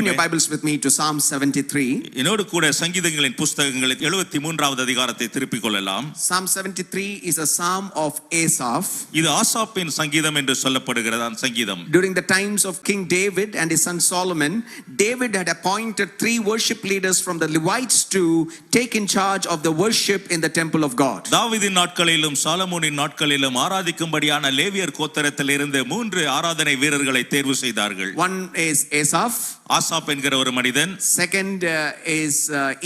Open your Bibles with me to Psalm 73. என்னோடு கூட சங்கீதங்களின் புத்தகங்களை 73வது அதிகாரத்தை திருப்பிக் கொள்ளலாம். Psalm 73 is a psalm of Asaph. இது ஆசாப்பின் சங்கீதம் என்று சொல்லப்படுகிறது அந்த சங்கீதம். During the times of King David and his son Solomon, David had appointed 3 worship leaders from the Levites to take in charge of the worship in the temple of God. தாவீதின் நாட்களிலும் சாலமோனின் நாட்களிலும் ஆராதிக்கும்படியான லேவியர் கோத்திரத்திலிருந்து 3 ஆராதனை வீரர்களை தேர்வு செய்தார்கள். One is Asaph. ஆசாப் என்கிற ஒரு மனிதன். Second is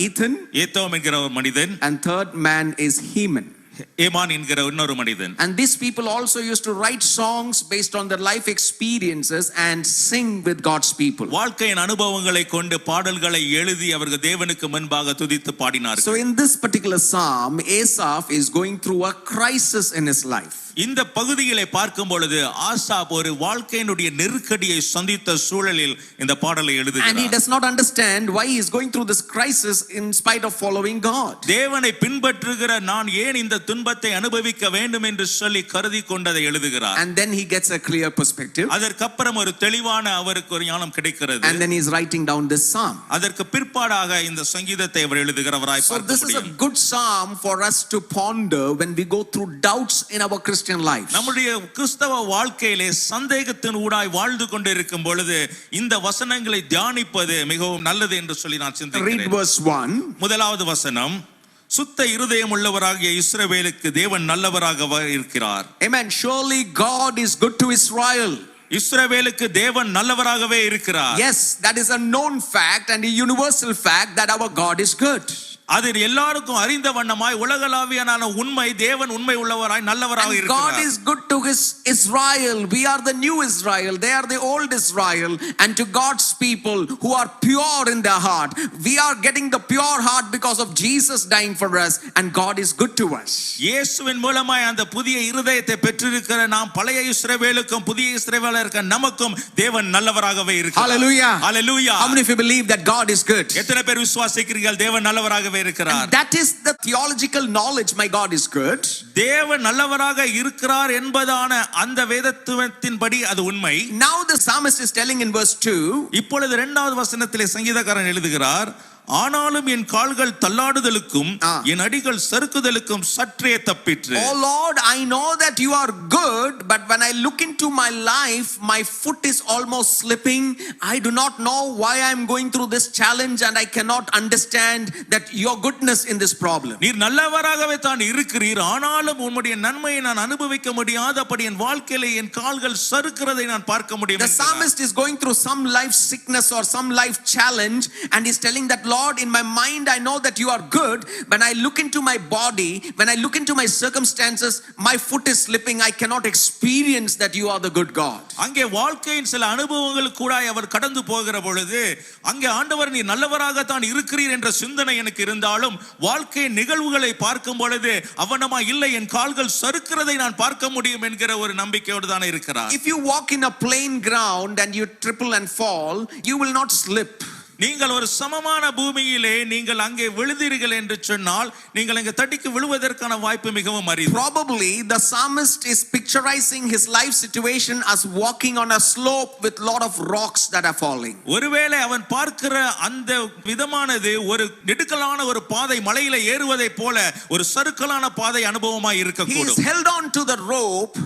Ethan. ஏத்தோம் என்கிற ஒரு மனிதன். And third man is Heman. ஏமான் என்கிற இன்னொரு மனிதன். And these people also used to write songs based on their life experiences and sing with God's people. வாழ்க்கையின் அனுபவங்களை கொண்டு பாடல்களை எழுதி அவர்கள் தேவனுக்கு முன்பாக துதித்து பாடினார்கள். So in this particular psalm, Asaph is going through a crisis in his life. இந்த பகுதிகளை பார்க்கும் பொழுது ஆசாப் ஒரு வாழ்க்கையினுடைய நெருக்கடியை சந்தித்த சூழலில் இந்த பாடலை எழுதுகிறார். And he does not understand why he is going through this crisis in spite of following God. தேவனை பின்பற்றுகிற நான் ஏன் இந்த துன்பத்தை அனுபவிக்க வேண்டும் என்று சொல்லி கருதி கொண்டதை எழுதுகிறார். And then he gets a clear perspective. அதற்கப்புறம் ஒரு தெளிவான அவருக்கு ஒரு ஞானம் கிடைக்கிறது. And then he is writing down this psalm. அதற்கு பிற்பாடாக இந்த சங்கீதத்தை அவர் எழுதுகிறவராய் பார்க்க முடியும். So this is a good psalm for us to ponder when we go through doubts in our Christian life. நம்முடைய கிறிஸ்தவ வாழ்க்கையிலே சந்தேகத்தின் ஊடாய் வாழ்ந்து கொண்டிருக்கும் பொழுது இந்த வசனங்களை தியானிப்பது மிகவும் நல்லது என்று சொல்லி நான் சிந்திக்கிறேன். Read verse 1. முதலாவது வசனம், சுத்த இருதயம் உள்ளவராகிய இஸ்ரவேலுக்கு தேவன் நல்லவராக இருக்கிறார். Amen. Surely God is good to Israel. இஸ்ரவேலுக்கு தேவன் நல்லவராகவே இருக்கிறார். Yes, that is a known fact and a universal fact that our God is good. அது எல்லாருக்கும் அறிந்த வண்ணமாய் உலகளாவியான உண்மை, தேவன் உண்மை உள்ளவராய் நல்லவராக இருக்கிறார். God is good to his Israel. We are the new Israel, they are the old Israel. And to God's people who are pure in their heart, we are getting the pure heart because of Jesus dying for us, and God is good to us. இயேசுவின் மூலமாய் அந்த புதிய இருதயத்தை பெற்றிருக்கிற நாம் பழைய இஸ்ரவேலுக்கும் புதிய இஸ்ரவேலருக்கும் நமக்கும் தேவன் நல்லவராகவே இருக்கிறார். Hallelujah. Hallelujah. How many of you believe that God is good? எத்தனை பேர் விசுவாசிக்கிறீர்கள் தேவன் நல்லவராகவே இருக்கிறார்? And that is the theological knowledge, my God is good. தேவன் நல்லவராக இருக்கிறார் என்பதான அந்த வேதத்துவத்தின்படி அது உண்மை. Now the psalmist is telling in verse 2. இப்பொழுது 2வது வசனத்திலே சங்கீதக்காரன் எழுதுகிறார், ஆனாலும் என் கால்கள் தள்ளாடுதலுக்கும் என் அடிகள் சறுக்குதலுக்கும் சற்றே தப்பிற்று. Oh Lord, I know that you are good, but when I look into my life, my foot is almost slipping. I do not know why I am going through this challenge, and I cannot understand that your goodness in this problem. நீர் நல்லவராகவே தான் இருக்கிறீர், ஆனாலும் உம்முடைய நன்மையை நான் அனுபவிக்க முடியாதபடி என் வாழ்க்கையிலே என் கால்கள் சறுக்குறதை நான் பார்க்க முடியும். The psalmist is going through some life sickness or some life challenge, and is telling that Lord, in my mind I know that you are good. When I look into my body, when I look into my circumstances, my foot is slipping. I cannot experience that you are the good God. அங்கே வாழ்க்கையின் சில அனுபவங்கள் கூட அவர் கடந்து போகிற பொழுது அங்கே ஆண்டவர் நீ நல்லவராக தான் இருக்கிறீர் என்ற சிந்தனை எனக்கு இருந்தாலும் வாழ்க்கையின் நிகழ்வுகளை பார்க்கும் பொழுது அவனமா இல்லை, என் கால்கள் சறுக்கிறதை நான் பார்க்க முடியும் என்கிற ஒரு நம்பிக்கையோடு தான் இருக்கிறார். If you walk in a plain ground and you triple and fall, you will not slip. நீங்கள் ஒரு சமமான பூமியிலே நீங்கள் அங்கே விழுந்தீர்கள் என்று சொன்னால் நீங்கள் அங்கே தட்டிக்கு விழுவதற்கான வாய்ப்பு மிகவும் அரிது. Probably the psalmist is picturizing his life situation as walking on a slope with lot of rocks that are falling. ஒருவேளை அவன் பார்க்கிற அந்த விதமானது ஒரு நெடுக்கலான ஒரு பாதை மலையில ஏறுவதை போல ஒரு சறுக்கலான பாதை அனுபவமாய் இருக்கக்கூடும். He is held on to the rope.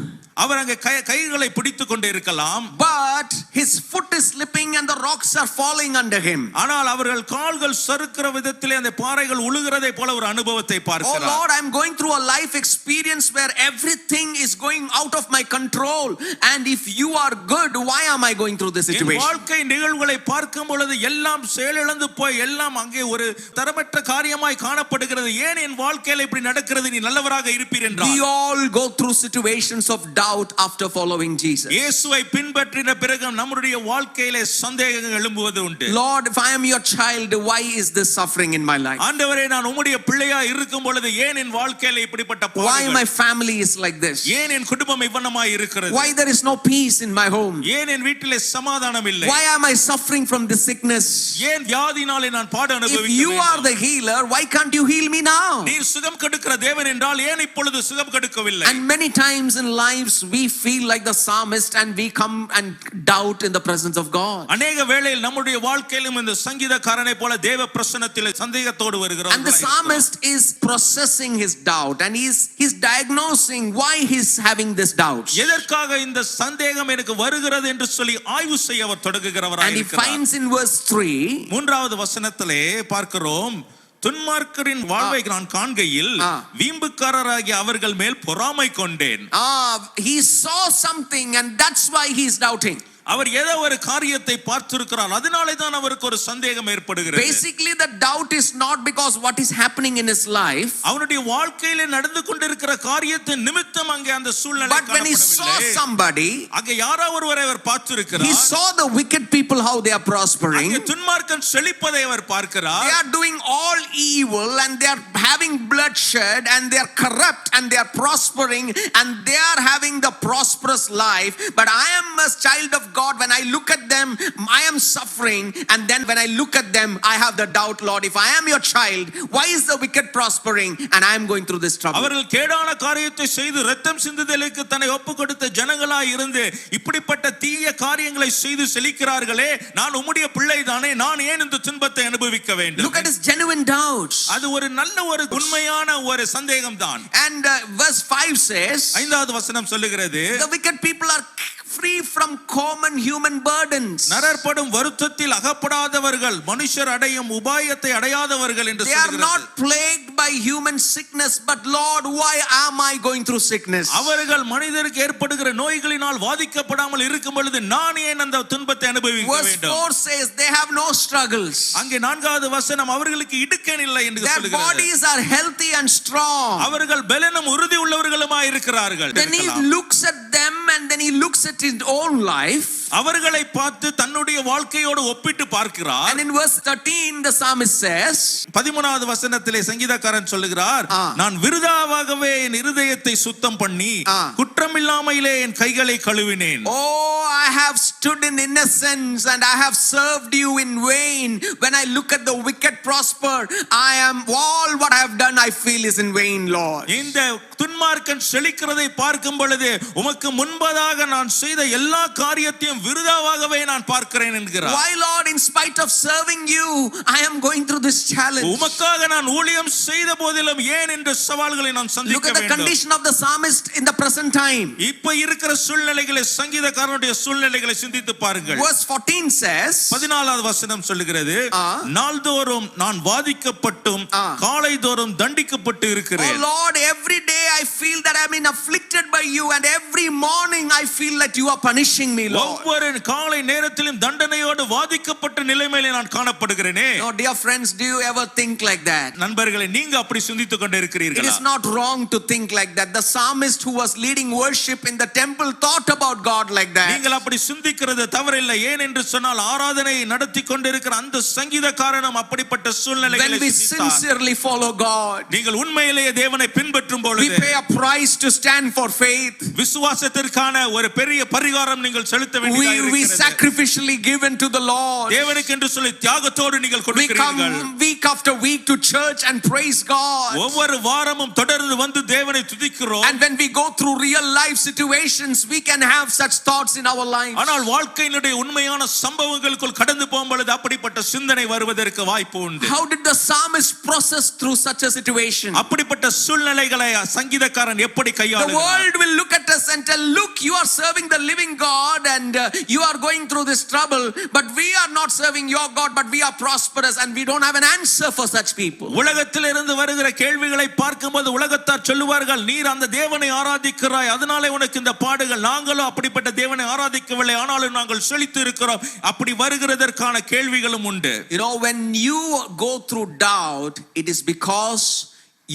அவர் அங்கே கைகளை பிடித்துக் கொண்டே இருக்கலாம். But his foot is slipping and the rocks are falling under him. ஆனால் அவர்கள் கால்கள் சறுக்கிற விதத்திலே அந்த பாறைகள் உழுகிறதை போல ஒரு அனுபவத்தை பார்க்கிறார். Oh Lord, I am going through a life experience where everything is going out of my control, and if you are good, why am I going through this situation? வாழ்க்கை நிகழ்வுகளை பார்க்கும் பொழுது எல்லாம் செயலிழந்து போய் எல்லாம் அங்கே ஒரு தரமற்ற காரியமாய் காணப்படுகிறது. ஏன் என் வாழ்க்கையில இப்படி நடக்கிறது? நீ நல்லவராக இருப்பீர் என்றார். We all go through situations of doubt after following Jesus. இயேசுவை பின்பற்றின பிறகு நம்முடைய வாழ்க்கையிலே சந்தேகங்கள் எழும்புவது உண்டு. Lord, if I am your child, why is this suffering in my life? ஆண்டவரே நான் உம்முடைய பிள்ளையா இருக்கும் பொழுது ஏன் என் வாழ்க்கையில இப்படிப்பட்ட பாடுகள்? Why my family is like this? ஏன் என் குடும்பம் இவ்வண்ணமாய் இருக்கிறது? Why there is no peace in my home? ஏன் என் வீட்டிலே சமாதானம் இல்லை? Why am I suffering from this sickness? ஏன் வியாதினாலே நான் பாடு அனுபவிக்கிறேன்? If you are the healer, why can't you heal me now? நீர் சுகம் கொடுக்கிற தேவன் என்றால் ஏன் இப்பொழுது சுகம் கொடுக்கவில்லை? And many times in lives we feel like the psalmist and we come and doubt in the presence of God. அநேக வேளையில் நம்முடைய வாழ்க்கையிலும் இந்த சங்கீதக்காரனை போல தேவ பிரசன்னத்திலே சந்தேகத்தோடு வருகிறோம். And the psalmist is processing his doubt and he's diagnosing why he's having this doubt. எதற்காக இந்த சந்தேகம் எனக்கு வருகிறது என்று சொல்லி ஆய்வு செய்ய அவர் தொடங்குகிறவராய் And he இருக்கிறார். finds in verse 3, மூன்றாவது வசனத்திலே பார்க்கிறோம், துன்மார்க்கரின் வாழ்வை நான் காண்கையில் வீம்புக்காரராகிய அவர்கள் மேல் பொறாமை கொண்டேன். he saw something and that's why he's doubting. அவர் ஏதோ ஒரு காரியத்தை பார்த்திருக்கிறார், அதனாலே தான் அவருக்கு ஒரு சந்தேகம் ஏற்படுகிறது. Basically the doubt is not because what is happening in his life, அவனுடைய வாழ்க்கையிலே நடந்து கொண்டிருக்கிற காரியத்தின் நிமித்தம் அங்கே அந்த சூழ்நிலை but when he saw somebody, அங்கே யாரோ ஒருவரை அவர் பார்த்திருக்கிறார். he saw the wicked people how they are prospering. அங்கே துன்மார்க்கன் செழிப்பதை அவர் பார்க்கிறார். They are doing all evil and they are having bloodshed and they are corrupt and they are prospering and they are having the prosperous life, but I am a child of God. When I look at them, I am suffering, and then when I look at them, I have the doubt, Lord, if I am your child, why is the wicked prospering and I am going through this trouble? அவர்கள் கேடான காரியத்தை செய்து இரத்தம் சிந்துதலுக்கு தன்னை ஒப்புக்கொடுத்த ஜனங்களாய் இருந்து இப்படிப்பட்ட தீய காரியங்களை செய்து செழிக்கிறார்களே, நான் உம்முடைய பிள்ளைதானே, நான் ஏன் இந்த துன்பத்தை அனுபவிக்க வேண்டும்? Look at his genuine doubts. அது ஒரு நல்ல ஒரு உண்மையான ஒரு சந்தேகம் தான். And verse 5 says, ஐந்தாவது வசனம் சொல்லுகிறது, the wicked people are free from common human burdens. நரர்படும் வருத்தத்தில் அகப்படாதவர்கள், மனுஷர் அடையும் உபாயத்தை அடையாதவர்கள் என்று சொல்கிறது. They are சொல்கிறது. not plagued by human sickness, but Lord, why am I going through sickness? அவர்கள் மனிதருக்கு ஏற்படுகிற நோய்களினால் வாதிக்கப்படாமல் இருக்கும் பொழுது நான் ஏன் அந்த துன்பத்தை அனுபவிக்க வேண்டும்? Verse 4 says they have no struggles. அங்கே நான்காவது வசனம், அவர்களுக்கு இடுக்கண் இல்லை என்று சொல்கிறது. Their bodies are healthy and strong. அவர்கள் பலனும் உறுதி உள்ளவர்களுமாய் இருக்கிறார்கள். Then he looks at them and then he looks at his own life. அவர்களை பார்த்து தன்னுடைய வாழ்க்கையோடு ஒப்பிட்டு பார்க்கிறார். And in verse 13 the psalmist says, 13வது வசனத்திலே சங்கீதக்காரன் சொல்லுகிறார், நான் விருதாவாகவே என் இருதயத்தை சுத்தம் பண்ணி குற்றமில்லாமையிலே என் கைகளை கழுவினேன். Oh, I have stood in innocence and I have served you in vain. When I look at the wicked prosper, all what I have done I feel is in vain, Lord. இந்த துன்மார்க்கன் செழிக்கிறதை பார்க்கும் பொழுது உமக்கு முன்பதாக நான் செய்த எல்லா காரியத்தையும் விருதாவாகவே நான் பார்க்கிறேன் என்கிறார். Why, Lord, in spite of serving you, I am going through this challenge. உமக்காக நான் ஊழியம் செய்த போதிலும் ஏன் இந்த சவால்களை நான் சந்திக்க வேண்டும்? Look at the condition of the psalmist in the present time. இப்ப இருக்கிற சூழ்நிலைகளை, சங்கீதக்காரனுடைய சூழ்நிலைகளை சிந்தித்து பாருங்கள். Verse 14 says, 14வது வசனம் சொல்லுகிறது, நாள்தோறும் நான் வாதிக்கப்பட்டும் காலைதோறும் தண்டிக்கப்பட்டு இருக்கிறேன். Oh Lord, every day I feel that I am afflicted by you and every morning I feel that you are punishing me, Lord. ஒவ்வொரு காலை நேரத்திலும் தண்டனையோடு வாதிக்கப்பட்ட நிலைமையிலே நான் காணப்படுகிறேனே. No, dear friends, do you ever think like that? நண்பர்களே, நீங்க அப்படி சிந்தித்துக் கொண்டு இருக்கிறீர்களா? It is not wrong to think like that. The psalmist who was leading worship in the temple thought about God like that. நீங்கள் அப்படி சிந்திக்கிறது தவறில்லை. ஏன் என்று சொன்னால் ஆராதனை நடத்தி கொண்டிருக்கிற அந்த சங்கீதக்காரனும் அப்படிப்பட்ட சூழ்நிலைகளை When we சிந்தித்தார். sincerely follow God, நீங்கள் உண்மையிலேயே தேவனை பின்பற்றும் பொழுது we pay a price to stand for faith. விசுவாசத்திற்கான ஒரு பெரிய பரிகாரம் நீங்கள் செலுத்த வேண்டியதாக இருக்கிறது. We sacrificially give into the Lord. தேவனுக்கு என்று சொல்லி தியாகத்தோடு நீங்கள் கொடுக்கிறீர்கள். We come week after week to church and praise God. ஒவ்வொரு வாரமும் தொடர்ந்து வந்து தேவனை துதிக்கிறோம். And when we go through real life situations, we can have such thoughts in our lives. ஆனால் வாழ்க்கையினுடைய உண்மையான சம்பவங்களுக்குள் கடந்து போகும்போது அப்படிப்பட்ட சிந்தனை வருவதற்கு வாய்ப்பு உண்டு. How did the psalmist process through such a situation? அப்படிப்பட்ட சூழ்நிலைகளை சங்கீதக்காரன் எப்படி கையாளுகிறார்? The world will look at us and tell, look, you are serving the living God and you are going through this trouble, but we are not serving your God, but we are prosperous and we don't have an answer for such people. உலகத்திலிருந்து வருகிற கேள்விகளை பார்க்கும்போது உலகத்தார் சொல்லுவார்கள், நீர் அந்த தேவனை ஆராதிக்கிறாய், அதனாலே உனக்கு இந்த பாடுகள். நாங்களும் அப்படிப்பட்ட தேவனை ஆராதிக்கவில்லை, ஆனாலும் நாங்கள் செழித்து இருக்கிறோம். அப்படி வருகிறதற்கான கேள்விகளும் உண்டு. You know, when you go through doubt, it is because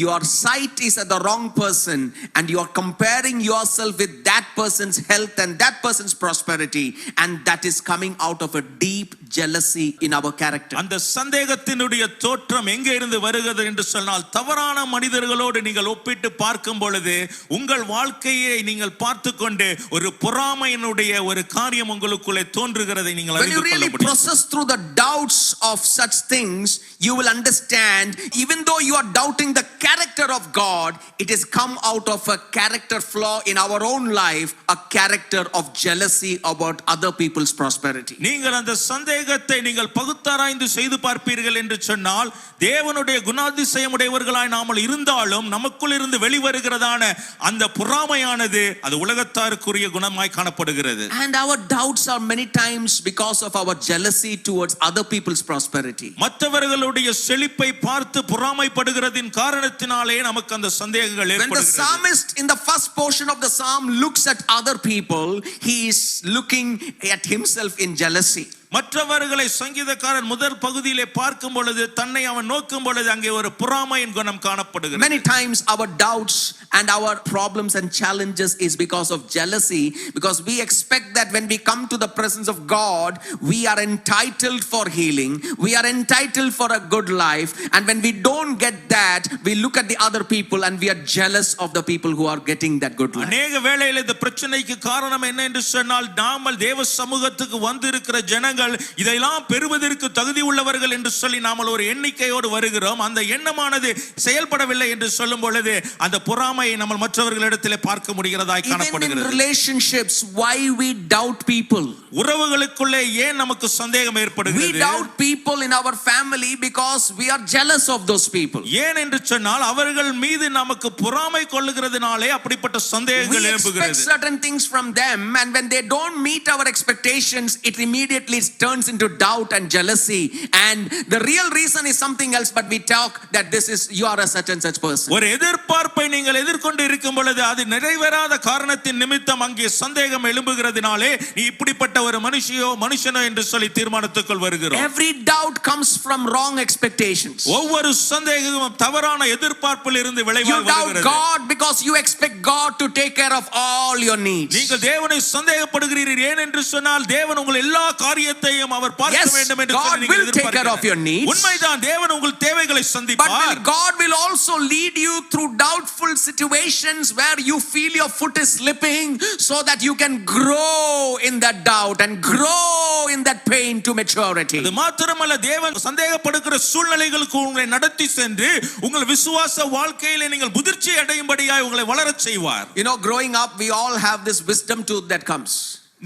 your sight is at the wrong person and you are comparing yourself with that person's health and that person's prosperity, and that is coming out of a deep jealousy in our character. அந்த சந்தேகத்தினுடைய தோற்றம் எங்கே இருந்து வருகிறது என்று சொன்னால், தவறான மனிதர்களோடு நீங்கள் ஒப்பிட்டு பார்க்கும் பொழுது உங்கள் வாழ்க்கையை நீங்கள் பார்த்துக்கொண்டு ஒரு பொறாமையினுடைய ஒரு காரியம் உங்களுக்குள்ளே தோன்றுகிறதை நீங்கள் அறிந்து கொள்ள முடியும். When you really process through the doubts of such things, you will understand, even though you are doubting the character of God, it has come out of a character flaw in our own life, a character of jealousy about other people's prosperity. நீங்கள் அந்த சந்தேகத்தை நீங்கள் பகுத்தாராய்ந்து செய்து பார்ப்பீர்கள் என்று சொன்னால் தேவனுடைய குணாதிசயம் உடையவர்களாய் நாமல் இருந்தாலும் நமக்குள் இருந்து வெளிவருகிறதான அந்த பொறாமையானது அது உலகத்தாருக்குரிய குணமாய் காணப்படுகிறது. And our doubts are many times because of our jealousy towards other people's prosperity. மற்றவர்களுடைய செழிப்பை பார்த்து பொறாமைப்படுகிறதின் காரணத்தினாலே நமக்கு அந்த சந்தேகங்கள் When the ஏற்படுகிறது. psalmist in the first portion of the psalm looks at other people, he is looking at himself in jealousy. மற்றவர்களை சங்கீதக்காரன் முதல் பகுதியிலே பார்க்கும் பொழுது தன்னை அவன் நோக்கும் பொழுது அங்கே ஒரு பொறாமையின் குணம் காணப்படுகிறது. Many times our doubts and our problems and challenges is because of jealousy, because we expect that when we come to the presence of God, we are entitled for healing, we are entitled for a good life, and when we don't get that, we look at the other people and we are jealous of the people who are getting that good life. அநேக வேளையிலே இந்த பிரச்சனைக்கு காரணம் என்ன என்று சொன்னால் நாமல் தேவ சமூகத்துக்கு வந்திருக்கிற ஜனங்கள் இதெல்லாம் பெறுவதற்கு தகுதி உள்ளவர்கள் என்று சொல்லி நாமல் ஒரு எண்ணிக்கையோடு வருகிறோம். அந்த எண்ணமானது செயல்படவில்லை என்று சொல்லும் பொழுது அந்த பொறாமையை நம்ம மற்றவர்களிடத்திலே பார்க்க முடிகிறதாய் காணப்படுகிறது. Even in relationships, why we doubt people? உறவுகளுக்குள்ளே ஏன் நமக்கு சந்தேகம் ஏற்படுகிறது? We doubt people in our family because we are jealous of those people. ஏன் என்று சொன்னால் அவர்கள் மீது நமக்கு பொறாமை கொள்ளுகிறதுனாலே அப்படிப்பட்ட சந்தேகங்கள் We expect எழும்புகிறது. certain things from them, and when they don't meet our expectations, it immediately turns into doubt and jealousy, and the real reason is something else, but we talk that this is you are a such and such person. ஒரு எதிர்பார்ப்பை நீங்கள் எதிர்கொண்டு இருக்கும் பொழுது அது நிறைவேறாத காரணத்தின் நிமித்தம் அங்கே சந்தேகம் எழும்புகிறதுனாலே நீ இப்படிப்பட்ட ஒரு மனுஷனோ என்று சொல்லி தீர்மானத்துக்குள் வருகிறோம். Every doubt comes from wrong expectations. ஒவ்வொரு சந்தேகமும் தவறான எதிர்பார்ப்பில் இருந்து You விளைவாக doubt வருகிறது. God because you expect God to take care of all your needs. நீங்கள் தேவனை சந்தேகப்படுகிறீர்கள் ஏன் என்று சொன்னால் தேவன் உங்கள் எல்லா காரியத்தையும் அவர் பார்க்க Yes, வேண்டும் என்று God சொல்லி நீங்கள் will take care of your எதிர்பார்க்கிறீர்கள். needs. உண்மைதான் தேவன் உங்கள் தேவைகளை But சந்திப்பார். God will also lead you through doubtful situations where you feel your foot is slipping, so that you can grow in that doubt and grow in that pain to maturity. அது மாத்திரமல்ல தேவன் சந்தேகப்படுகிற சூழ்நிலைகளுக்கு உங்களை நடத்தி சென்று உங்கள் விசுவாச வாழ்க்கையிலே நீங்கள் முதிர்ச்சி அடையும்படியாய் உங்களை வளரச் செய்வார். You know, growing up, we all have this wisdom tooth that comes.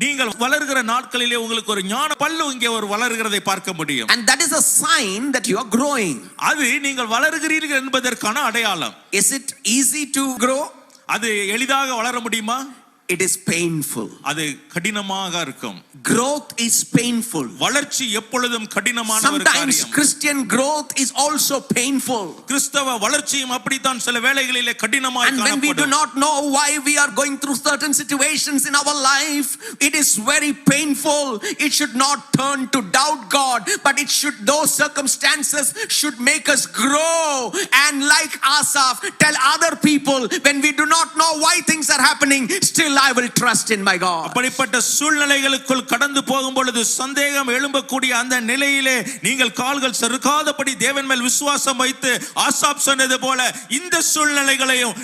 நீங்கள் வளர்கிற நாட்களிலே உங்களுக்கு ஒரு ஞான பல்லு இங்கே ஒரு வளர்கிறதை பார்க்க முடியும். And that is a sign that you are growing. அது நீங்கள் வளர்கிறீர்கள் என்பதற்கான அடையாளம். Is it easy to grow? அது எளிதாக வளர முடியுமா? It is painful. அது கடினமாக இருக்கும். Growth is painful. வளர்ச்சி எப்பொழுதும் கடினமான ஒரு Sometimes காரியம். Christian growth is also painful. கிறிஸ்தவ வளர்ச்சியும் அப்படித்தான் சில வேளைகளிலே கடினமாய் And when we do காணப்படும். not know why we are going through certain situations in our life, it is very painful. It should not turn to doubt God, but it should, those circumstances should make us grow. And like Asaph, tell other people, when we do not know why things are happening, still I will trust in my God. அப்படிப்பட்ட சூழ்நிலைகளுக்குள் கடந்து போகும் பொழுது சந்தேகம் எழும்பக்கூடிய அந்த நிலையிலே நீங்கள் கால்கள் சறுக்காதபடி தேவன் மேல் விசுவாசம் வைத்து ஆசாப் சொன்னது போல இந்த சூழ்நிலைகளையும்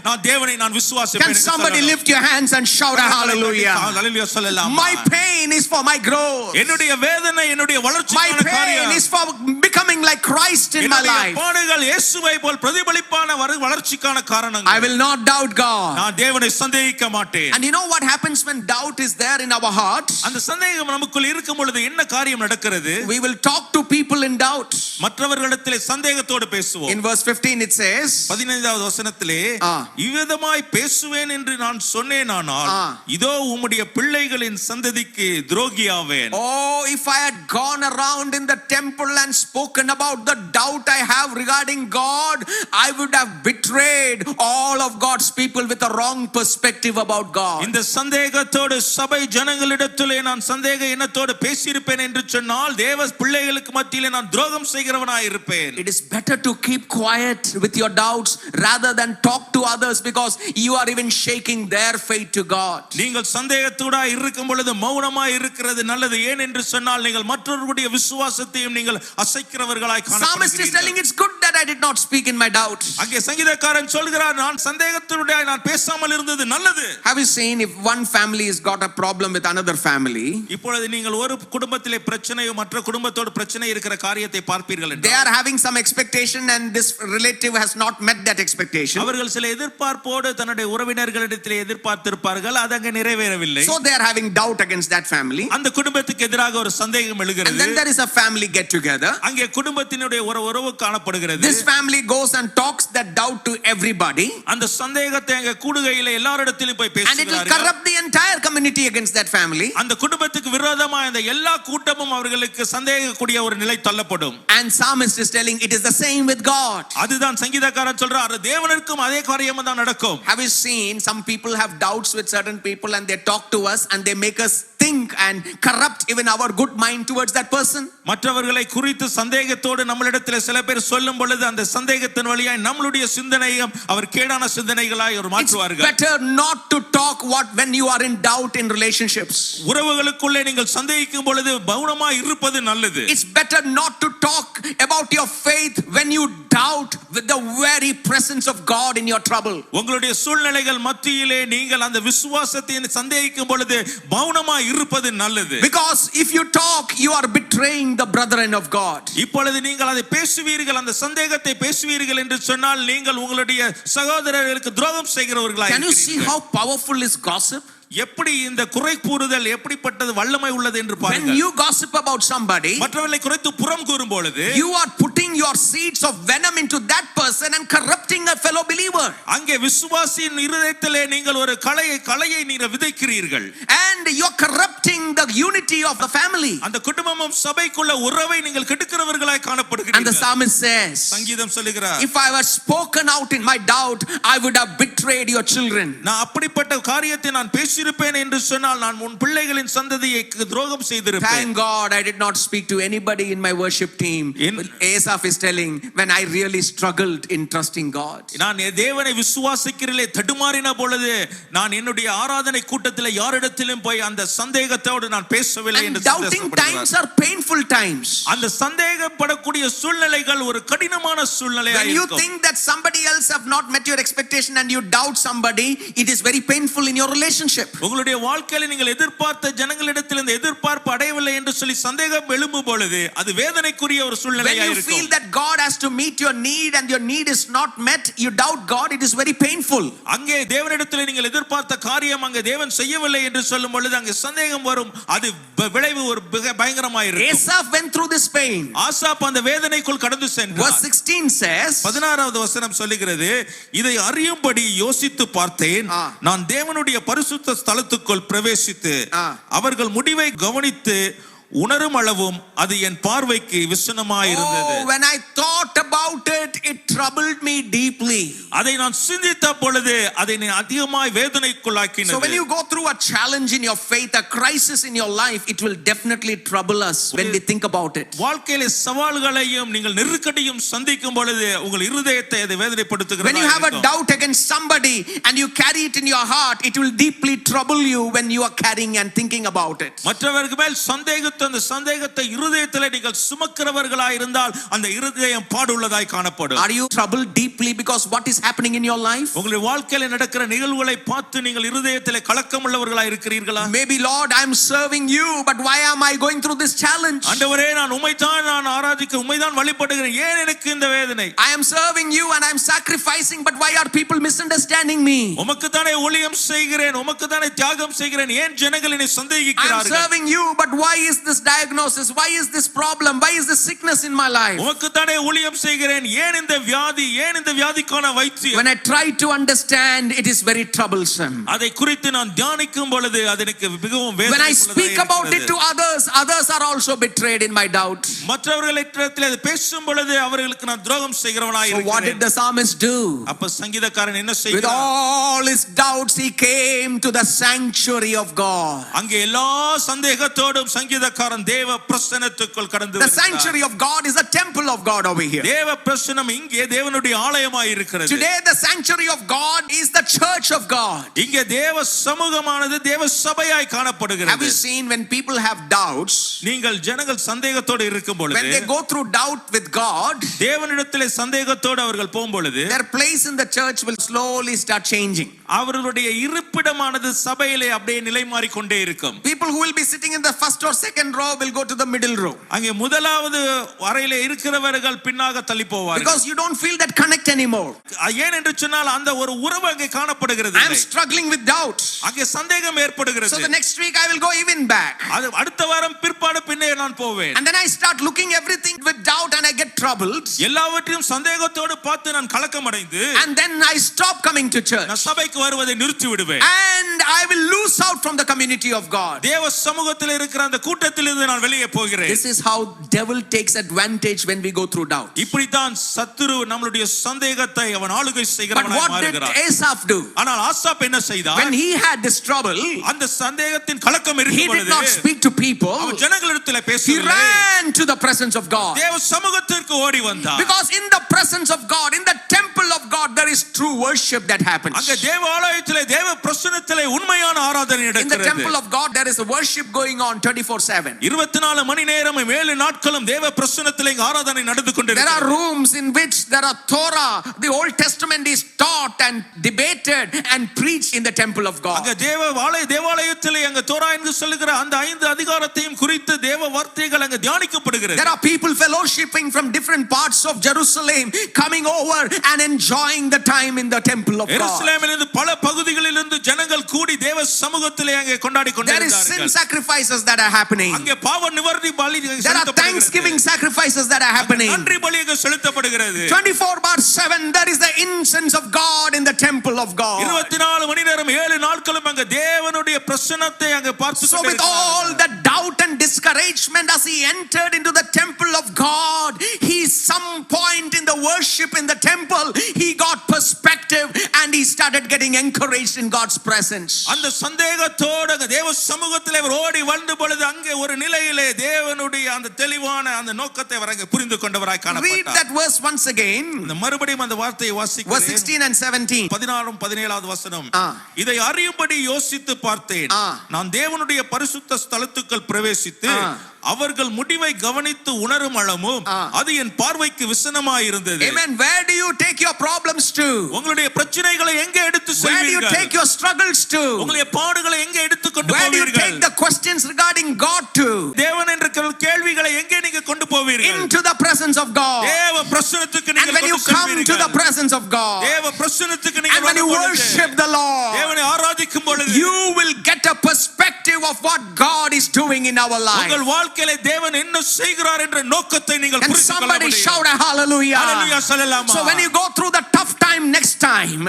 நான் விசுவாசிப்பேன். Can somebody lift your hands and shout a hallelujah? ஹalleluya சொல்லலாம். My pain is for my growth. என்னுடைய வேதனை என்னுடைய My வளர்ச்சிக்கான pain காரியம். is for becoming like Christ in my life. பாடுகள் இயேசுவை போல் பிரதிபலிப்பான வளர்ச்சிக்கான காரணங்கள். I will not doubt God. நான் தேவனை சந்தேகிக்க மாட்டேன். And you know what happens when doubt is there in our heart? அந்த சந்தேகம் நமக்குள் இருக்கும் பொழுது என்ன காரியம் நடக்கிறது? We will talk to people in doubt. மற்றவர்களிடத்திலே சந்தேகத்தோடு பேசுவோம். In verse 15 it says, 15வது வசனத்திலே இவ்விதமாய் பேசுவேன் என்று நான் சொன்னேனானால் இதோ உம்முடைய பிள்ளைகளின் சந்ததிக்கு துரோகியாவேன். Oh, if I had gone around in the temple and spoken about the doubt I have regarding God, I would have betrayed all of God's people with a wrong perspective about God. இந்த சந்தேகத்தோடு சபை ஜனங்களிடத்திலே நான் சந்தேக எண்ணத்தோடு பேசியிருப்பேன் என்று சொன்னால் தேவ பிள்ளைகளுக்கு மத்தியிலே நான் துரோகம் செய்கிறவனாய் இருப்பேன். It is better to keep quiet with your doubts rather than talk to others, because you are even shaking their faith to God. நீங்கள் சந்தேகத்தோடு இருக்கும் பொழுது மௌனமாய் இருக்கிறது நல்லது. ஏன் என்று சொன்னால் நீங்கள் மற்றவர்களுடைய விசுவாசத்தையும் நீங்கள் அசைக்கிறவர்களாய் காணப்படுகிறீர்கள். Psalmist is telling it's good that I did not speak in my doubt. அங்கே சங்கீதக்காரன் சொல்கிறார் நான் சந்தேகத்தோடு நான் பேசாமல் இருந்தது நல்லது. Have you seen seen if one family has got a problem with another family, இப்பொழுது நீங்கள் ஒரு குடும்பத்திலே பிரச்சனை மற்ற குடும்பத்தோடு பிரச்சனை இருக்கிற காரியத்தை பார்ப்பீர்கள் they என்றால் are having some expectation and this relative has not met that expectation. அவர்கள் சில எதிர்பார்ப்போடு தன்னுடைய உறவினர்களிடத்திலே எதிர்பார்த்திருப்பார்கள் அது அங்கே நிறைவேறவில்லை. So they are having doubt against that family. அந்த குடும்பத்துக்கு எதிராக ஒரு சந்தேகம் And எழுகிறது. then there is a family get together. அங்கே குடும்பத்தினுடைய ஒரு உறவு காணப்படுகிறது. This family goes and talks that doubt to everybody. அந்த சந்தேகத்தை அங்கே கூடுகையில எல்லாரிடத்திலும் போய் And it will பேசுகிறார்கள். corrupt the entire community against that family. அந்த குடும்பத்துக்கு விரோதமா அந்த எல்லா கூட்டமும் அவர்களுக்கு சந்தேகக்கூடிய ஒரு நிலை தள்ளப்படும். And psalmist is telling it is the same with God. அதுதான் சங்கீதக்காரன் சொல்றார் தேவனுக்கும் அதே காரியம் தான் நடக்கும். Have you seen some people have doubts with certain people and they talk to us and they make us think and corrupt even our good mind towards that person? மற்றவர்களை குறித்து சந்தேகத்தோடு நம்மளிடத்தில் சில பேர் சொல்லும் பொழுது அந்த சந்தேகத்தின் வழியாய் நம்மளுடைய சிந்தனையும் அவர் கேடான சிந்தனைகளாய் ஒரு It's மாற்றுவார்கள். better not to talk when you are in doubt in relationships. உறவுகளுக்குள்ளே நீங்கள் சந்தேகிக்கும் பொழுது மௌனமாய் இருப்பது நல்லது. It's better not to talk about your faith when you doubt with the very presence of God in your trouble. உங்களுடைய சூழ்நிலைகள் மத்தியிலே நீங்கள் அந்த விசுவாசத்தை சந்தேகிக்கும் பொழுது மௌனமாய் இருப்பது நல்லது. Because if you talk, you are betraying the brethren of God. இப்பொழுது நீங்கள் அதை பேசுவீர்கள் அந்த சந்தேகத்தை பேசுவீர்கள் என்று சொன்னால் நீங்கள் உங்களுடைய சகோதரர்களுக்கு துரோகம் செய்கிறவர்களாய் Can you see இருக்கிறீர்கள். how powerful is gossip? எப்படி இந்த குறை கூறுதல் எப்படிப்பட்டது வல்லமை உள்ளது என்று When பாருங்கள். you gossip about somebody, மற்றவர்களை குறித்து புறம் கூறும் பொழுது you are putting your seeds of venom into that person and corrupting a fellow believer. அங்கே விசுவாசியின் இருதயத்திலே நீங்கள் ஒரு களையை நீங்க விதைக்கிறீர்கள். And you're corrupting the unity of the family. அந்த குடும்பமும் சபைக்குள்ள உறவை நீங்கள் கெடுக்கிறவர்களாய் And the காணப்படுகிறீர்கள். psalmist says, சங்கீதம் சொல்லுகிறார் if I was spoken out in my doubt, I would have betrayed your children. நான் அப்படிப்பட்ட காரியத்தை நான் பேசியிருப்பேன் என்று சொன்னால் நான் உன் பிள்ளைகளின் சந்ததியை துரோகம் செய்திருப்பேன். Thank God I did not speak to anybody in my worship team. Asaph is telling, when I really struggled in trusting God. நான் தேவனை விசுவாசிக்கிறதிலே தடுமாறின பொழுது நான் என்னுடைய ஆராதனை கூட்டத்தில் யாரிடத்திலும் போய் அந்த சந்தேகத்தோடு நான் பேசவில்லை And என்று doubting times are painful times. அந்த சந்தேகப்படக்கூடிய சூழ்நிலைகள் ஒரு கடினமான சூழ்நிலையாக When you இருக்கும். think that somebody else have not met your expectation and you doubt somebody, it is very painful in your relationship. உங்களுடைய வாழ்க்கையில நீங்கள் எதிர்பார்த்த ஜனங்களிடத்தில் இந்த எதிர்பார்ப்பு அடையவில்லை என்று சொல்லி சந்தேகம் எழும்பும் பொழுது அது வேதனைக்குரிய ஒரு When சூழ்நிலையாக you இருக்கும். feel that God has to meet your need and your need is not met, you doubt God, it is very painful. அங்கே தேவனிடத்தில் நீங்கள் எதிர்பார்த்த காரியம் அங்கே தேவன் செய்யவில்லை என்று சொல்லும் பொழுது அங்கே சந்தேகம் வரும். அது விளைவு ஒரு பயங்கரமாக இருக்கும். Asaph went through this pain. Asaph அந்த வேதனைக்குள் கடந்து சென்றார். Verse 16 says, 16வது வசனம் சொல்லுகிறது இதை அறியும்படி யோசித்து பார்த்தேன். நான் தேவனுடைய பரிசுத்த ஸ்தலத்துக்குள் பிரவேசித்து அவர்கள் முடிவை கவனித்து உணரும் அளவும் அது என் பார்வைக்கு விசனமாய் இருந்தது. Oh, when I thought about it, it troubled me deeply. அதை நான் சிந்தித்த பொழுது அதை அதிகமாய் வேதனைக்குள்ளாக்கினது. So when you go through a challenge in your faith, a crisis in your life, it will definitely trouble us when we think about it. வாழ்க்கையில சவால்களையும் நீங்கள் நெருக்கடியும் சந்திக்கும் பொழுது உங்கள் இருதயத்தை அதை வேதனைப்படுத்துகிறது. When you have a doubt against somebody and you carry it in your heart, it will deeply trouble you when you are carrying and thinking about it. மற்றவர்கள் மேல் அந்த சந்தேகத்தை இருதயத்திலே நீங்கள் சுமக்கிறவர்களாய் இருந்தால் அந்த இருதயம் பாடுள்ளதாய் காணப்படும். Are you troubled deeply because what is happening in your life? உங்களுடைய வாழ்க்கையில நடக்கிற நிகழ்வுகளை பார்த்து நீங்கள் இருதயத்திலே கலக்கம் உள்ளவர்களாய் இருக்கிறீர்களா? Maybe Lord, I am serving you, but why am I going through this challenge? ஆண்டவரே நான் நான் ஆராதிக்க தான் வழிபடுகிறேன், ஏன் எனக்கு இந்த வேதனை? I am serving you and I am sacrificing, but why are people misunderstanding me? உமக்கு தானே ஊழியம் செய்கிறேன், உமக்கு தானே தியாகம் செய்கிறேன், ஏன் ஜனங்கள் என்னை I am சந்தேகிக்கிறார்கள்? serving you, but why is this diagnosis? Why is this problem? Why is this sickness in my life? உமக்கு தானே ஊழியம் செய்கிறேன், ஏன் இந்த வியாதி, ஏன் இந்த வியாதிக்கான வைத்தியம்? When I try to understand, it is very troublesome. அதை குறித்து நான் தியானிக்கும் பொழுது அது எனக்கு மிகவும் வேதனை. When I speak about it to others, others are also betrayed in my doubt. மற்றவர்களிடத்தில் அது பேசும் பொழுது அவர்களுக்கு நான் துரோகம் செய்கிறவனாய் So what did இருக்கிறேன். the psalmist do? அப்ப சங்கீதக்காரன் என்ன With செய்கிறார்? all his doubts, he came to the sanctuary of God. அங்கே எல்லா சந்தேகத்தோடும் சங்கீதக்காரன் சங்கீதக்காரன் தேவ பிரசன்னத்துக்குள் கடந்து The sanctuary of God is a temple of God over here. தேவ பிரசன்னம் இங்கே தேவனுடைய ஆலயமாய் இருக்கிறது. Today the sanctuary of God is the church of God. இங்கே தேவ சமூகமானது தேவ சபையாய் காணப்படுகிறது. Have you seen when people have doubts? நீங்கள் ஜனங்கள் சந்தேகத்தோடு இருக்கும் பொழுது, when they go through doubt with God, தேவனிடத்திலே சந்தேகத்தோடு அவர்கள் போகும் பொழுது, their place in the church will slowly start changing. அவர்களுடைய இருப்பிடமானது சபையிலே அப்படியே நிலை மாறிக்கொண்டே இருக்கும். People who will be sitting in the first or second row will go to the middle row. அங்கே முதலாவது அறையிலே இருக்கிறவர்கள் பின்னாக தள்ளி போவார்கள். Because you don't feel that connect anymore. ஏன் என்று சொன்னால் அந்த ஒரு உறவு அங்கே காணப்படுகிறது. I am struggling with doubt. அங்கே சந்தேகம் ஏற்படுகிறது. So the next week I will go even back. அது அடுத்த வாரம் பிற்பாடு பின்னே நான் போவேன். And then I start looking everything with doubt and I get troubled. எல்லாவற்றையும் சந்தேகத்தோடு பார்த்து நான் கலக்கம் அடைந்து, and then I stop coming to church. நான் சபைக்கு வருவதை நிறுத்தி விடுவேன். And I will lose out from the community of God. தேவ சமூகத்தில் இருக்கிற அந்த கூட்டத்திலிருந்து நான் வெளியே போகிறேன். This is how devil takes advantage when we go through doubt. இப்படி தான் சத்துரு நம்மளுடைய சந்தேகத்தை அவன் ஆளுகை செய்கிறவனாய் மாறுகிறான். But what did Asaph do? ஆனால் ஆசாப் என்ன செய்தான்? When he had this trouble, அந்த சந்தேகத்தின் கலக்கம் இருக்கும் பொழுது, he did not speak to people. அவன் ஜனங்களிடத்தில் He பேசவில்லை. ran to the presence of God. தேவ சமூகத்திற்கு ஓடி வந்தான். Because in the presence of God, in the temple of God, there is true worship that happens. அங்கே தேவ ஆலயத்திலே தேவ பிரசன்னத்திலே உண்மையான ஆராதனை In the நடக்கிறது. temple of God, there is a worship going on 24/7. 24 மணி நேரமும் 7 நாட்களும் தேவ பிரசன்னத்திலே ஆராதனை நடந்து There கொண்டிருக்கிறது. are rooms in which there are Torah, the Old Testament is taught and debated and preached in the temple of God. அங்கே தேவாலயத்திலே அங்கே Torah என்று சொல்லுகிற அந்த 5 அதிகாரத்தையும் குறித்து தேவ வார்த்தைகள் அங்கே தியானிக்கப்படுகிறது. There are people fellowshipping from different parts of Jerusalem coming over and enjoying the time in the temple of God. எருசலேமிலிருந்து பல பகுதிகளிலிருந்து ஜனங்கள் கூடி தேவ சமூகத்திலே அங்கே கொண்டாடி There is sin கொண்டிருக்கிறார்கள். sacrifices that are happening. அங்கே பாவ நிவர்த்தி பலி There are செலுத்தப்படுகிறது. thanksgiving sacrifices that are happening. நன்றி பலி அங்கே செலுத்தப்படுகிறது. 24/7 there is the incense of God in the temple of God. 24 மணி நேரம் 7 நாட்களும் அங்கே தேவனுடைய பிரசன்னத்தை அங்கே பார்த்து So with all the doubt and discouragement as he entered into the temple of God, he some point in the worship in the temple, he got perspective and he started getting encouraged in God's presence. அந்த சந்தேகத்தோடு தேவ சமூகத்திலே அவர் ஓடி வந்து பொழுது அங்கே ஒரு நிலையிலே தேவனுடைய அந்த தெளிவான அந்த நோக்கத்தை அவர் அங்கே புரிந்து கொண்டவராய் Read காணப்பட்டார். that verse once again. இந்த மறுபடியும் அந்த வார்த்தையை Verse வாசிக்கிறேன். 16 and 17. 16 17வது வசனம். ஆ. இதை அறியும்படி யோசித்து பார்த்தேன். ஆ. நான் தேவனுடைய பரிசுத்த ஸ்தலத்துக்குள் பிரவேசித்து ஆ. அவர்கள் முடிவை கவனித்து உணரும் அளவும் ஆ. அது என் பார்வைக்கு விசனமாய் இருந்தது. Amen. Where do you take your problems to? உங்களுடைய பிரச்சனைகளை எங்கே எடுத்து Where do you செல்வீர்கள்? take your struggles to? உங்களுடைய பாடுகளை எங்கே எடுத்து கொண்டு Where do you போவீர்கள்? take the questions regarding God to? தேவன் என்ற கேள்விகளை எங்கே நீங்க கொண்டு போவீர்கள்? Into the presence of God. தேவ பிரசன்னத்துக்கு And நீங்கள் when you கொண்டு come to the செல்வீர்கள். presence of God, தேவ பிரசன்னத்துக்கு and நீங்கள் when you வரும் பொழுது, worship the Lord, தேவனை ஆராதிக்கும் பொழுது you will get a perspective of what God is doing in our life. உங்கள் வாழ்க்கையிலே தேவன் என்ன செய்கிறார் என்ற நோக்கத்தை நீங்கள் And புரிந்து கொள்ள somebody முடியும். shout a hallelujah. ஹalleluya சொல்லலாமா? So when you go through the tough time next time,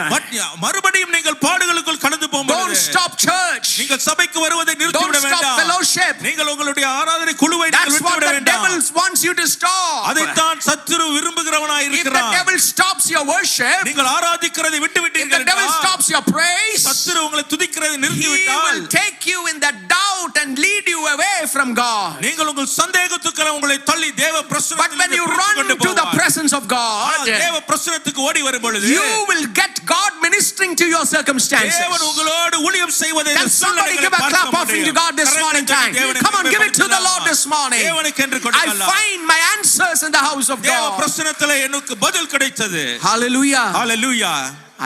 மறுபடியும் நீங்கள் பாடுகளுக்குள் கடந்து don't போகும்போது stop church. நீங்கள் சபைக்கு வருவதை நிறுத்தி Don't விட stop வேண்டாம். fellowship. நீங்கள் உங்களுடைய ஆராதனை குழுவை நீங்கள் That's விட்டு what விட the வேண்டாம். devil wants you to stop. அதைத்தான் சத்துரு விரும்புகிறவனாய் If the இருக்கிறான். devil stops your worship, நீங்கள் ஆராதிக்கிறதை விட்டு if விட்டீர்கள் the devil என்றால், stops your praise, சத்துரு உங்களை துதிக்கிறதை நிறுத்தி he விட்டால், will take you in that doubt and lead you away from God. நீங்கள் உங்கள் சந்தேகத்துக்கு உங்களை தள்ளி தேவ But when பிரசன்னத்திலிருந்து you பிரித்து run கொண்டு to the போவார். presence of God, ஆனால் தேவ பிரசன்னத்துக்கு ஓடி வரும் பொழுது you will get God ministering to your circumstances. தேவன் உங்களோடு ஊழியம் செய்வதை Can somebody give a clap offering to God this morning time? Come on, give it to the Lord this morning. தேவனுக்கு என்று I கொடுக்கலாம். find my answers in the house of தேவ God. பிரசன்னத்திலே எனக்கு பதில் கிடைத்தது. Hallelujah. Hallelujah.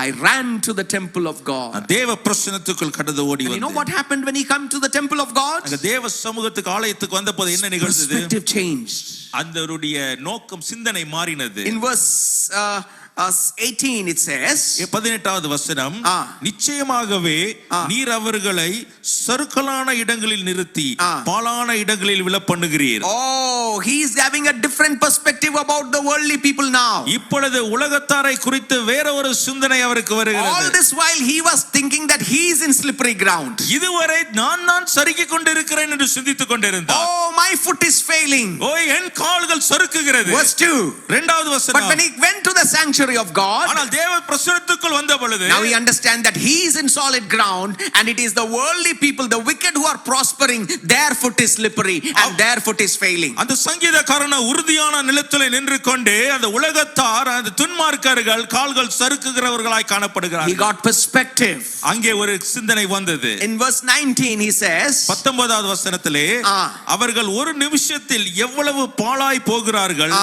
I ran to the temple of God. தேவ பிரசன்னத்துக்குள் கடந்து ஓடி And you know வந்தேன். what happened when he came to the temple of God? அங்க தேவ சமூகத்துக்கு ஆலயத்துக்கு வந்தபோது என்ன நிகழ்ந்தது? Perspective changed. அந்தருடைய நோக்கம் சிந்தனை மாறினது. In verse 18 it says, 18வது வசனம், நிச்சயமாகவே நீர் அவர்களை சறுக்கலான இடங்களில் நிறுத்தி பாலான இடங்களில் விழ பண்ணுகிறீர். oh, he is having a different perspective about the worldly people now. இப்பொழுது உலகத்தாரை குறித்து வேற ஒரு சிந்தனை அவருக்கு All வருகிறது. this while he was thinking that he is in slippery ground. இதுவரை நான் சறுக்கிக் கொண்டிருக்கிறேன் என்று சிந்தித்துக் கொண்டிருந்தார். Oh, my foot is failing. ஓ, என் கால்கள் சறுக்குகிறது. Verse 2. இரண்டாவது But வசனம், when he went to the sanctuary, sanctuary of God. ஆனால் தேவ பிரசன்னத்துக்குள் வந்த பொழுது Now we understand that he is in solid ground, and it is the worldly people, the wicked who are prospering, their foot is slippery and their foot is failing. அந்த சங்கீதக்காரன் உறுதியான நிலத்திலே நின்று கொண்டு அந்த உலகத்தார் அந்த துன்மார்க்கர்கள் கால்கள் சறுக்குகிறவர்களாய் He காணப்படுகிறார்கள். got perspective. அங்கே ஒரு சிந்தனை வந்தது. In verse 19 he says, 19வது வசனத்திலே அவர்கள் ஒரு நிமிஷத்தில் எவ்வளவு பாழாய் போகிறார்கள்,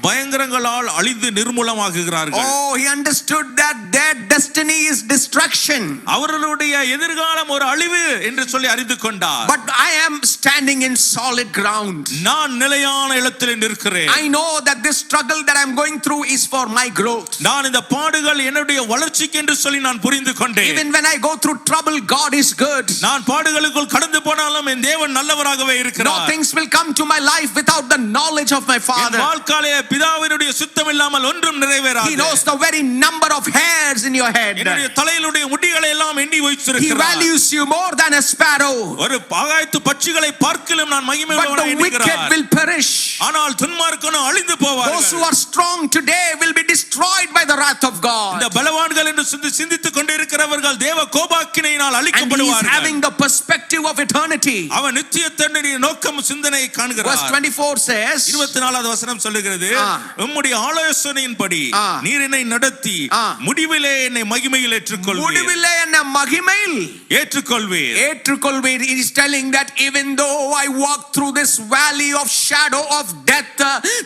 பயங்கரங்களால் அழிந்து நிர்மூலமாகுகிறார்கள். oh, he understood that their destiny is destruction. அவர்களுடைய எதிர்காலம் ஒரு அழிவு என்று சொல்லி அறிந்து கொண்டார். But I am standing in solid ground. நான் நிலையான இடத்திலே நிற்கிறேன். I know that this struggle that I am going through is for my growth. நான் இந்த பாடுகள் என்னுடைய வளர்ச்சிக்கு என்று சொல்லி நான் புரிந்து கொண்டேன். Even when I go through trouble, God is good. நான் பாடுகளுக்குள் கடந்து போனாலும் என் தேவன் நல்லவராகவே இருக்கிறார். No things will come to my life without the knowledge of my Father. என் வாழ்க்கையிலே பிதாவினுடைய சித்தம் இல்லாமல் ஒன்றும் நிறைவேறாது. He knows the very number of hairs in your head. என்னுடைய தலையிலுடைய முடிகளை எல்லாம் எண்ணி வைத்திருக்கிறார். He values you more than a sparrow. ஒரு ஆகாயத்து பட்சிகளை பார்க்கிலும் நான் மகிமை But உள்ளவனாய் the wicked இருக்கிறார். will perish. ஆனால் துன்மார்க்கனோ அழிந்து போவார்கள். Those who are strong today will be destroyed by the wrath of God. இந்த பலவான்கள் என்று சிந்தித்துக் கொண்டிருக்கிறவர்கள் தேவ கோபாக்கினையினால் And he is அழிக்கப்படுவார்கள். having the perspective of eternity. அவன் நித்தியத்தினுடைய நோக்கம் சிந்தனையை காண்கிறார். Verse 24 says, 24வது வசனம் சொல்லுகிறது, உம்முடைய ஆலோசனையின்படி நீர் என்னை நடத்தி முடிவிலே என்னை மகிமையில் ஏற்றுக்கொள்வீர். முடிவிலே என்னை மகிமையில் ஏற்றுக்கொள்வீர். ஏற்றுக்கொள்வீர். He is telling that even though I walk through this valley of shadow of death,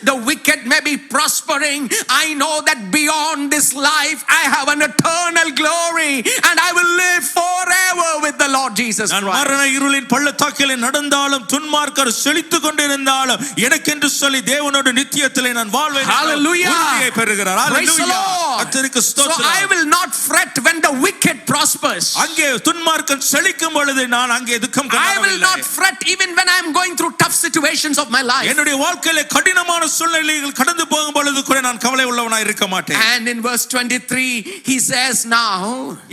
the wicked may be prospering, I know that beyond this life I have an eternal glory and I will live forever with the Lord Jesus நான் Christ. மரண இருளின் பள்ளத்தாக்கிலே நடந்தாலும் துன்மார்க்கர் செழித்துக் கொண்டிருந்தாலும் எனக்கென்று சொல்லி தேவனோடு நித்தியத்திலே நான் வாழ்வேன். Hallelujah. உறுதியை பெறுகிறார். Praise the Hallelujah. Lord. கர்த்தருக்கு So ஸ்தோத்திரம். I will not fret when the wicked prospers. அங்கே துன்மார்க்கன் செழிக்கும் பொழுது நான் அங்கே துக்கம் I will காணவில்லை. not fret even when I am going through tough situations of my life. என்னுடைய வாழ்க்கையிலே கடினமான சூழ்நிலைகள் கடந்து போகும் பொழுது கூட நான் கவலை உள்ளவனாய் இருக்க மாட்டேன். And in verse 23 he says now,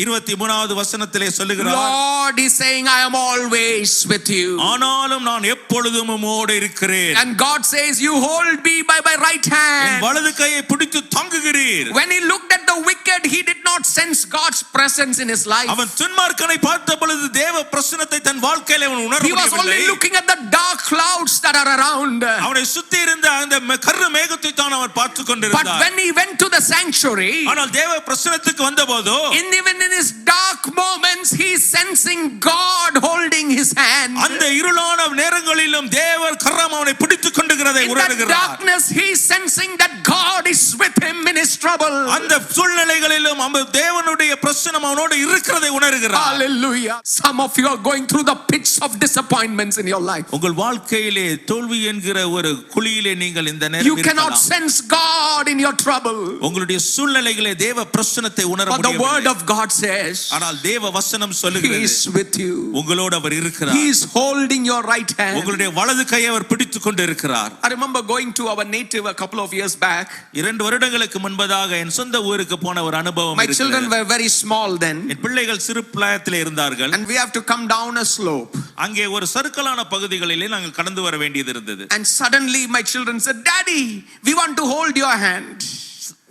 23வது வசனத்திலே சொல்லுகிறார், Lord is saying I am always with you. ஆனாலும் நான் எப்பொழுதும் உம்மோடு இருக்கிறேன். And God says you hold me by my right N hand. வலது கையை பிடித்து தாங்குகிறீர். When he looked at the wicked, he did not sense God's presence in his life. அவன் துன்மார்க்கனை பார்த்த பொழுது தேவ பிரசன்னத்தை தன் வாழ்க்கையிலே அவன் உணர He was only முடியவில்லை. looking at the dark clouds that are around. அவனை சுத்தி இருந்த அந்த கரு மேகத்தை தான் அவன் பார்த்து But கொண்டிருந்தான். when he went to the sanctuary, ஆனால் தேவ பிரசன்னத்துக்கு வந்தபோது even in his dark moments, he is sensing God holding his hand. அந்த இருளான நேரங்களிலும் தேவர் கரம் அவனை பிடித்துக் கொண்டிருக்கிறதை In that உணர்கிறார். darkness, he is sensing that God is with him in his trouble. அந்த சூழ்நிலைகளிலும் அந்த தேவனுடைய பிரசன்னம் அவனோடு இருக்கிறதை உணர்கிறார். Hallelujah. Some of you are going through the pits of disappointments in your life. உங்கள் வாழ்க்கையிலே தோல்வி என்கிற ஒரு குழியிலே நீங்கள் இந்த நேரம் You cannot இருக்கலாம். sense God in your trouble. உங்களுடைய சூழ்நிலைகளிலே தேவ பிரசன்னத்தை உணர But the word முடியவில்லை. of God says, ஆனால் தேவ வசனம் He சொல்லுகிறது, is with you. உங்களோடு அவர் இருக்கிறார். He is holding your right hand. உங்களுடைய வலது கையை அவர் பிடித்துக் கொண்டிருக்கிறார். I remember going to our native a couple of years back. 2 வருடங்களுக்கு முன்பதாக என் சொந்த ஊருக்கு போன ஒரு அனுபவம் My children இருக்கிறது. were very small then, என் பிள்ளைகள் சிறு பிராயத்திலே இருந்தார்கள். and we have to come down a slope. அங்கே ஒரு சறுக்கலான பகுதிகளிலே நாங்கள் கடந்து வர வேண்டியது இருந்தது. And suddenly my children said, Daddy, we want to hold your hand.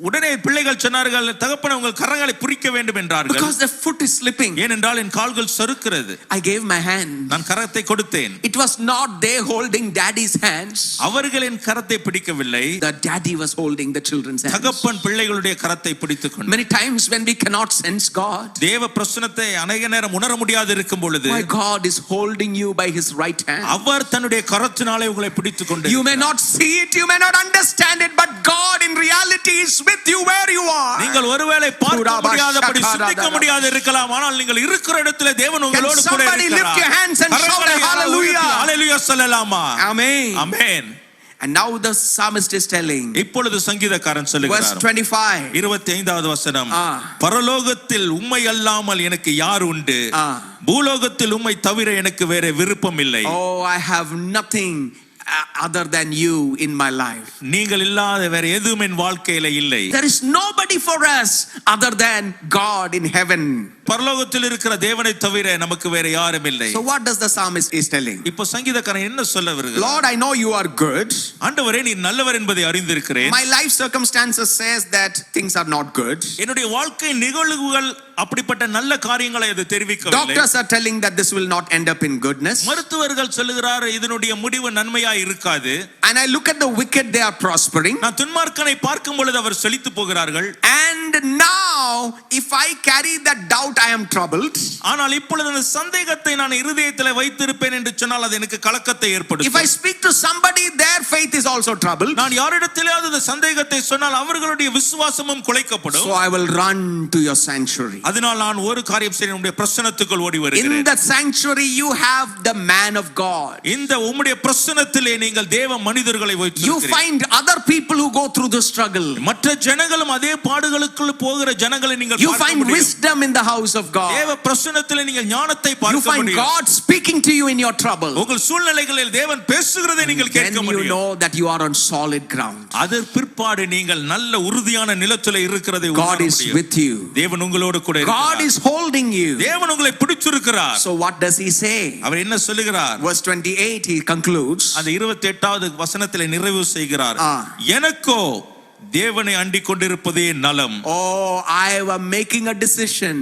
உடனே பிள்ளைகள் சொன்னார்கள், தகப்பனே உங்கள் கரங்களை பிடிக்க வேண்டும் என்றார்கள். Because their foot is slipping. ஏனென்றால் என் கால்கள் சறுக்கிறது. I gave my hand. நான் கரத்தை கொடுத்தேன். It was not they holding daddy's hands. அவர்கள் என் கரத்தை பிடிக்கவில்லை. The daddy was holding the children's hands. தகப்பன் பிள்ளைகளுடைய கரத்தை பிடித்துக் கொண்டார். Many times when we cannot sense God, தேவ பிரசன்னத்தை அநேக நேரம் உணர முடியாது இருக்கும் பொழுது my God is holding you by his right hand. அவர் தன்னுடைய கரத்தினாலே உங்களை பிடித்துக் கொண்டு You may not see it, you may not understand it, but God in reality is with you where you are. நீங்கள் ஒருவேளை பார்க்க முடியாதபடி சிந்திக்க முடியாது இருக்கலாம், ஆனால் நீங்கள் இருக்கிற இடத்திலே தேவன் உங்களோடு கூட somebody lift your hands and shout hallelujah? ஹalleluya சொல்லலாமா? Amen. Amen. And now the psalmist is telling, இப்பொழுது சங்கீதக்காரன் verse சொல்லுகிறார், 25, 25வது வசனம், பரலோகத்தில் உம்மை அல்லாமல் எனக்கு யார் உண்டு, பூலோகத்தில் உம்மை தவிர எனக்கு வேற விருப்பம் இல்லை. oh, I have nothing other than you in my life. நீங்கள் இல்லாத வேற எதுவும் என் வாழ்க்கையில இல்லை. There is nobody for us other than God in heaven. பரலோகத்தில் இருக்கிற தேவனை தவிர நமக்கு வேற யாரும் இல்லை. So what does the psalmist is telling? இப்போ சங்கீதக்காரன் என்ன சொல்ல வருகிறார்? Lord, I know you are good. ஆண்டவரே நீ நல்லவர் என்பதை அறிந்திருக்கிறேன். My life circumstances says that things are not good. என்னுடைய வாழ்க்கை நிகழ்வுகள் அப்படிப்பட்ட நல்ல காரியங்களை அது தெரிவிக்கவில்லை. Doctors are telling that this will not end up in goodness. மருத்துவர்கள் சொல்லுகிறார் இதனுடைய முடிவு நன்மையா இருக்காது. And I look at the wicked, they are prospering. நான் துன்மார்க்கனை பார்க்கும் பொழுது அவர் செழித்து போகிறார்கள். And now if I carry that doubt, I am troubled. ஆனால் இப்பொழுது அந்த சந்தேகத்தை நான் இருதயத்தில் வைத்திருப்பேன் என்று சொன்னால் அது எனக்கு கலக்கத்தை ஏற்படுத்தும். If I speak to somebody, their faith is also troubled. நான் யாரிடத்திலாவது இந்த சந்தேகத்தை சொன்னால் அவர்களுடைய விசுவாசமும் குலைக்கப்படும். So I will run to your sanctuary. அதனால் நான் ஒரு காரியம் செய்ய உம்முடைய பிரசன்னத்துக்குள் ஓடி வருகிறேன். In the sanctuary you have the man of God. இந்த உம்முடைய பிரசன்னத்திலே நீங்கள் தேவ மனிதர்களை You வைத்திருக்கிறீர்கள். find other people who go through the struggle. மற்ற ஜனங்களும் அதே பாடுகளுக்குள் போகிற ஜனங்களை நீங்கள் You பார்க்க find முடியும். wisdom in the house of God. தேவ பிரசன்னத்திலே நீங்கள் ஞானத்தை You பார்க்க find முடியும். God speaking to you in your trouble. உங்கள் சூழ்நிலைகளில் தேவன் பேசுகிறதை நீங்கள் Then கேட்க you முடியும். know that you are on solid ground. அதற்கு பிற்பாடு நீங்கள் நல்ல உறுதியான நிலத்திலே இருக்கிறதை God உணர is முடியும். with you. தேவன் உங்களோடு கூட God இருக்கிறார். is holding you. தேவன் உங்களை பிடிச்சிருக்கிறார். So what does he say? அவர் என்ன சொல்லுகிறார்? Verse 28 he concludes. அந்த 28வது வசனத்திலே நிறைவு செய்கிறார். ஆ. எனக்கோ தேவனை அண்டிக் கொண்டிருப்பதே நலம். Oh, I am making a decision.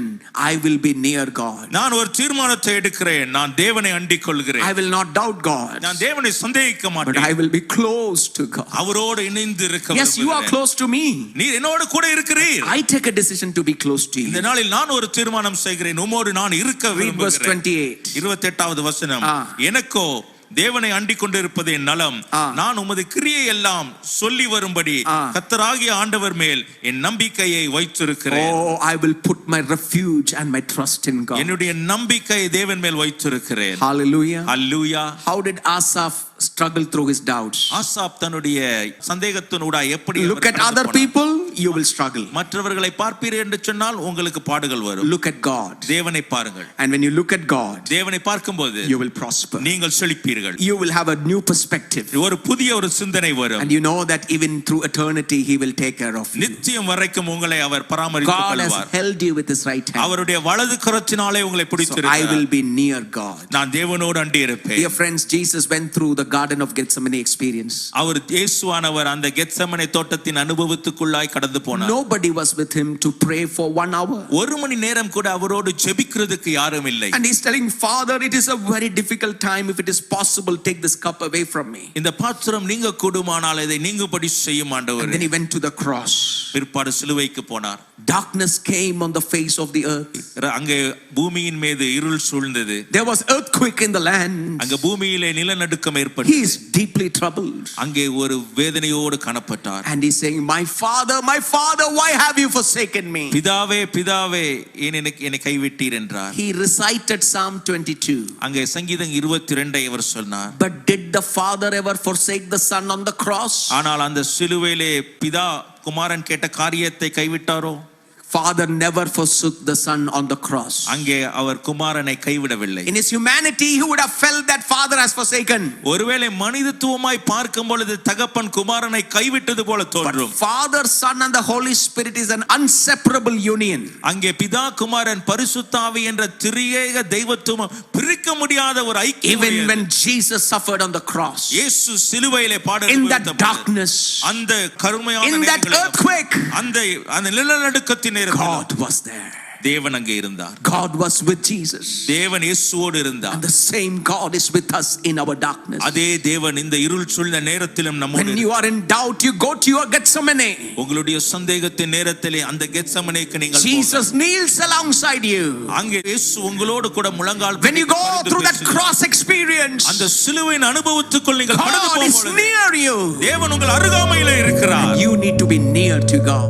I will be near God. நான் ஒரு தீர்மானத்தை எடுக்கிறேன். நான் தேவனை அண்டிக் கொள்கிறேன். I will not doubt God. நான் தேவனை சந்தேகிக்க But மாட்டேன். I will be close to God. அவரோடு இணைந்து இருக்க Yes, you are விரும்புகிறேன். close to me. நீர் என்னோடு கூட இருக்கிறீர். I take a decision to be close to இந்த you. நாளில் நான் ஒரு தீர்மானம் செய்கிறேன். உம்மோடு நான் இருக்க Read verse விரும்புகிறேன். 28. 28வது வசனம். ஆ. எனக்கோ தேவனை அண்டிக் கொண்டிருப்பதே நலம். ஆ. நான் உமது கிரியை எல்லாம் சொல்லி வரும்படி ஆ. கர்த்தராகிய ஆண்டவர் மேல் என் நம்பிக்கையை வைத்திருக்கிறேன். Oh, I will put my refuge and my trust in God. என்னுடைய நம்பிக்கை தேவன் மேல் வைத்திருக்கிறேன். Hallelujah. Hallelujah. How did Asaph struggle through his doubts? Asaph தன்னுடைய சந்தேகத்தினூடா எப்படி Look அவர் at கடந்து other போனார்? people, you will struggle. மற்றவர்களை பார்ப்பீர்கள் என்று சொன்னால் உங்களுக்கு பாடுகள் வரும். Look at God. தேவனை பாருங்கள். And when you look at God, தேவனை பார்க்கும்போது you will prosper. நீங்கள் செழிப்பீர்கள். You will have a new perspective. ஒரு புதிய ஒரு சிந்தனை வரும். And you know that even through eternity, He will take care of you. நித்தியம் வரைக்கும் உங்களை அவர் பராமரித்துக் God has கொள்வார். held you with His right hand. அவருடைய வலது கரத்தினாலே உங்களை So I பிடித்திருக்கிறார். will be near God. நான் தேவனோடு அண்டி இருப்பேன். Dear friends, Jesus went through the Garden of Gethsemane experience. அவர் இயேசுவானவர் அந்த கெத்செமனே தோட்டத்தின் அனுபவத்துக்குள்ளாய் கடந்து போனார். Nobody was with Him to pray for 1 hour. ஒரு மணி நேரம் கூட அவரோடு ஜெபிக்கிறதுக்கு யாரும் இல்லை. And He's telling, Father, it is a very difficult time. If it is possible, take this cup away from me. இந்த பாத்திரம் நீங்க கூடுமானால் இதை நீங்கும்படி செய்யும் And ஆண்டவரே. then He went to the cross. பிற்பாடு சிலுவைக்கு போனார். Darkness came on the face of the earth. அங்கே பூமியின் மீது இருள் சூழ்ந்தது. There was earthquake in the land. அங்க பூமியிலே நிலநடுக்கம் ஏற்பட்டது. He is deeply troubled. அங்கே ஒரு வேதனையோடு காணப்பட்டார். And he's saying, my father, why have you forsaken me? பிதாவே பிதாவே ஏன் என்னை கைவிட்டீர் என்றார். He recited Psalm 22. அங்கே சங்கீதம் 22 அவர் சொன்னார். But did the father ever forsake the son on the cross? ஆனால் அந்த சிலுவையிலே பிதா குமாரன் கேட்ட காரியத்தை கைவிட்டாரோ? Father never forsook the son on the cross. அங்கே அவர் குமாரனை கைவிடவில்லை. In his humanity, he would have felt that father has forsaken. ஒருவேளை மனிதத்துவமாய் பார்க்கும் பொழுது தகப்பன் குமாரனை கைவிட்டது போல But தோன்றும். Father, Son and the Holy Spirit is an inseparable union. அங்கே பிதா குமாரன் பரிசுத்த ஆவி என்ற திரியேக தெய்வத்துவம் பிரிக்க முடியாத ஒரு ஐக்கியம். Even when Jesus suffered on the cross, இயேசு சிலுவையிலே in that darkness, அந்த கருமையான in that earthquake, அந்த நிலநடுக்கத்தின் God was there. தேவன் அங்கே இருந்தார். God was with Jesus. தேவன் இயேசுவோடு இருந்தார். And the same God is with us in our darkness. அதே தேவன் இந்த இருள் சூழ்ந்த நேரத்திலும் நம்மோடு. When you are in doubt, you go to your Gethsemane. உங்களுடைய சந்தேகத்தின் நேரத்திலே அந்த கெத்செமனேக்கு நீங்கள் Jesus kneels alongside you. அங்கே இயேசு உங்களோடு கூட முழங்கால் When you go through that cross experience, அந்த சிலுவையின் அனுபவத்துக்குள் நீங்கள் கடந்து God is போகும்போது near you. தேவன் உங்கள் அருகாமையிலே இருக்கிறார். You need to be near to God.